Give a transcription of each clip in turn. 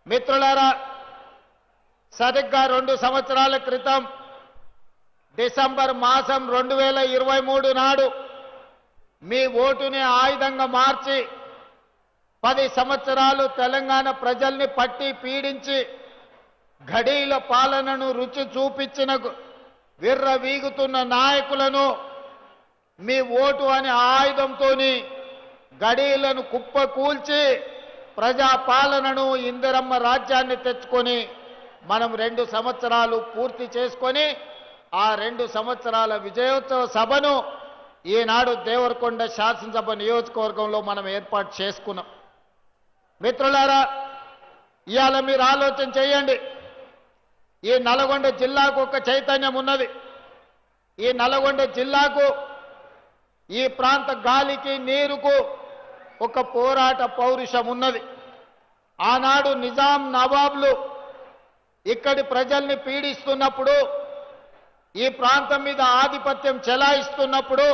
మిత్రులారా, సరిగ్గా 2 సంవత్సరాల క్రితం డిసెంబర్ మాసం 2023 నాడు మీ ఓటుని ఆయుధంగా మార్చి 10 సంవత్సరాలు తెలంగాణ ప్రజల్ని పట్టి పీడించి ఘడీల పాలనను రుచి చూపించిన విర్రవీగుతున్న నాయకులను మీ ఓటు అనే ఆయుధంతోని గడీలను కుప్పకూల్చి ప్రజా పాలనను ఇందిరమ్మ రాజ్యాన్ని తెచ్చుకొని మనం 2 సంవత్సరాలు పూర్తి చేసుకొని ఆ 2 సంవత్సరాల విజయోత్సవ సభను ఈనాడు దేవరకొండ శాసనసభ నియోజకవర్గంలో మనం ఏర్పాటు చేసుకున్నాం. మిత్రులారా, ఇవాళ మీరు ఆలోచన చేయండి. ఈ నల్గొండ జిల్లాకు ఒక చైతన్యం ఉన్నది. ఈ నల్గొండ జిల్లాకు, ఈ ప్రాంత గాలికి నీరుకు ఒక పోరాట పౌరుషం ఉన్నది. ఆనాడు నిజాం నవాబులు ఇక్కడి ప్రజల్ని పీడిస్తున్నప్పుడు, ఈ ప్రాంతం మీద ఆధిపత్యం చెలాయిస్తున్నప్పుడు,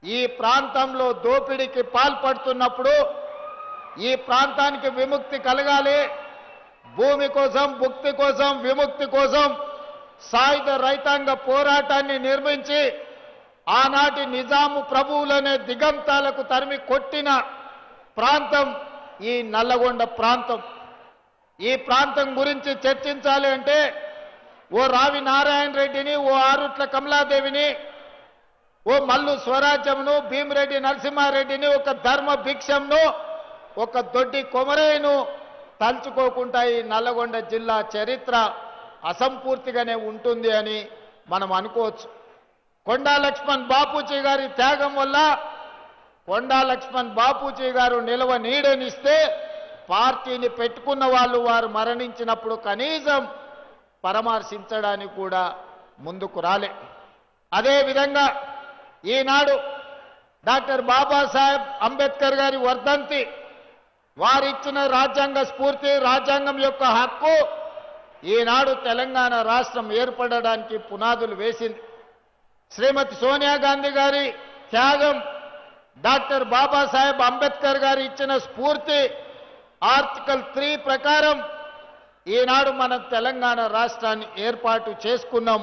ఈ ప్రాంతంలో దోపిడీకి పాల్పడుతున్నప్పుడు, ఈ ప్రాంతానికి విముక్తి కలగాలి, భూమి కోసం, భుక్తి కోసం, విముక్తి కోసం సాయుధ రైతాంగ పోరాటాన్ని నిర్మించి ఆనాటి నిజాము ప్రభువులనే దిగంతాలకు తరిమి కొట్టిన ప్రాంతం ఈ నల్లగొండ ప్రాంతం. ఈ ప్రాంతం గురించి చర్చించాలి అంటే ఓ రావి నారాయణ రెడ్డిని, ఓ ఆరుట్ల కమలాదేవిని, ఓ మల్లు స్వరాజ్యంను, భీమిరెడ్డి నరసింహారెడ్డిని, ఒక ధర్మ భిక్షంను, ఒక దొడ్డి కొమరయ్యను తలుచుకోకుండా ఈ నల్లగొండ జిల్లా చరిత్ర అసంపూర్తిగానే ఉంటుంది అని మనం అనుకోవచ్చు. కొండా లక్ష్మణ్ బాపూజీ గారి త్యాగం వల్ల కొండా లక్ష్మణ్ బాపూజీ గారు నిలవ నీడనిస్తే పార్టీని పెట్టుకున్న వాళ్ళు వారు మరణించినప్పుడు కనీసం పరామర్శించడానికి కూడా ముందుకు రాలే. అదేవిధంగా ఈనాడు డాక్టర్ బాబాసాహెబ్ అంబేద్కర్ గారి వర్ధంతి, వారిచ్చిన రాజ్యాంగ స్ఫూర్తి, రాజ్యాంగం యొక్క హక్కు ఈనాడు తెలంగాణ రాష్ట్రం ఏర్పడడానికి పునాదులు వేసింది. శ్రీమతి సోనియా గాంధీ గారి త్యాగం, డాక్టర్ బాబాసాహెబ్ అంబేద్కర్ గారు ఇచ్చిన స్ఫూర్తి, ఆర్టికల్ 3 ప్రకారం ఈనాడు మనం తెలంగాణ రాష్ట్రాన్ని ఏర్పాటు చేసుకున్నాం.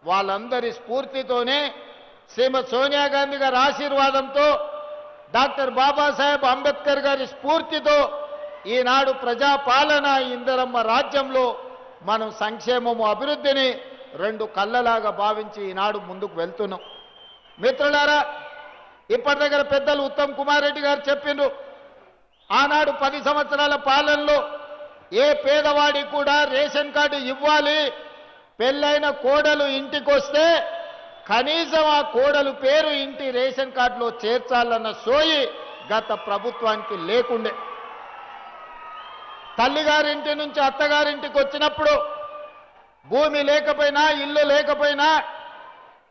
వాళ్ళందరి స్ఫూర్తితోనే, శ్రీమతి సోనియా గాంధీ గారి ఆశీర్వాదంతో, డాక్టర్ బాబాసాహెబ్ అంబేద్కర్ గారి స్ఫూర్తితో ఈనాడు ప్రజాపాలన ఇందిరమ్మ రాజ్యంలో మనం సంక్షేమము, అభివృద్ధిని 2 కళ్ళలాగా భావించి ఈనాడు ముందుకు వెళ్తున్నాం. మిత్రులారా, ఇప్పటి దగ్గర పెద్దలు ఉత్తమ్ కుమార్ రెడ్డి గారు చెప్పిండ్రు, ఆనాడు 10 సంవత్సరాల పాలనలో ఏ పేదవాడి కూడా రేషన్ కార్డు ఇవ్వాలి, పెళ్ళైన కోడలు ఇంటికొస్తే కనీసం ఆ కోడలు పేరు ఇంటి రేషన్ కార్డులో చేర్చాలన్న సోయి గత ప్రభుత్వానికి లేకుండే. తల్లిగారింటి నుంచి అత్తగారింటికి వచ్చినప్పుడు భూమి లేకపోయినా, ఇల్లు లేకపోయినా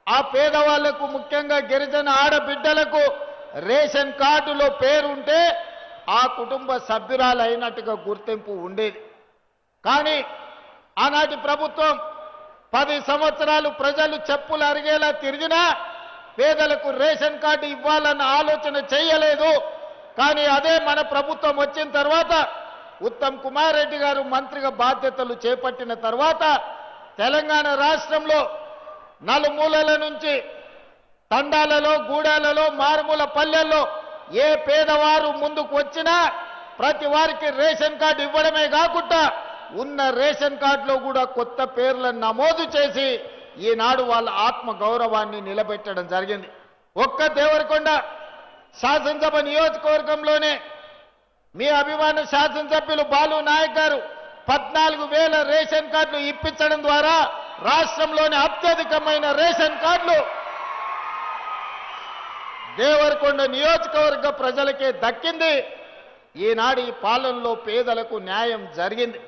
ఆ పేదవాళ్లకు, ముఖ్యంగా గిరిజన ఆడబిడ్డలకు రేషన్ కార్డులో పేరుంటే ఆ కుటుంబ సభ్యురాలు అయినట్టుగా గుర్తింపు ఉండేది. కానీ ఆనాటి ప్రభుత్వం 10 సంవత్సరాలు ప్రజలు చెప్పులు అరిగేలా తిరిగినా పేదలకు రేషన్ కార్డు ఇవ్వాలన్న ఆలోచన చేయలేదు. కానీ అదే మన ప్రభుత్వం వచ్చిన తర్వాత, ఉత్తమ్ కుమార్ రెడ్డి గారు మంత్రిగా బాధ్యతలు చేపట్టిన తర్వాత తెలంగాణ రాష్ట్రంలో నలుమూలల నుంచి, తండాలలో, గూడాలలో, మారుమూల పల్లెల్లో ఏ పేదవారు ముందుకు వచ్చినా ప్రతి వారికి రేషన్ కార్డు ఇవ్వడమే కాకుండా ఉన్న రేషన్ కార్డులో కూడా కొత్త పేర్లను నమోదు చేసి ఈనాడు వాళ్ళ ఆత్మ గౌరవాన్ని నిలబెట్టడం జరిగింది. ఒక్క దేవరకొండ శాసనసభ నియోజకవర్గంలోనే మీ అభిమాన శాసనసభ్యులు బాలు నాయక్ గారు 14,000 రేషన్ కార్డులు ఇప్పించడం ద్వారా రాష్ట్రంలోని అత్యధికమైన రేషన్ కార్డులు దేవరకొండ నియోజకవర్గ ప్రజలకే దక్కింది. ఈనాడు ఈ పాలనలో పేదలకు న్యాయం జరిగింది.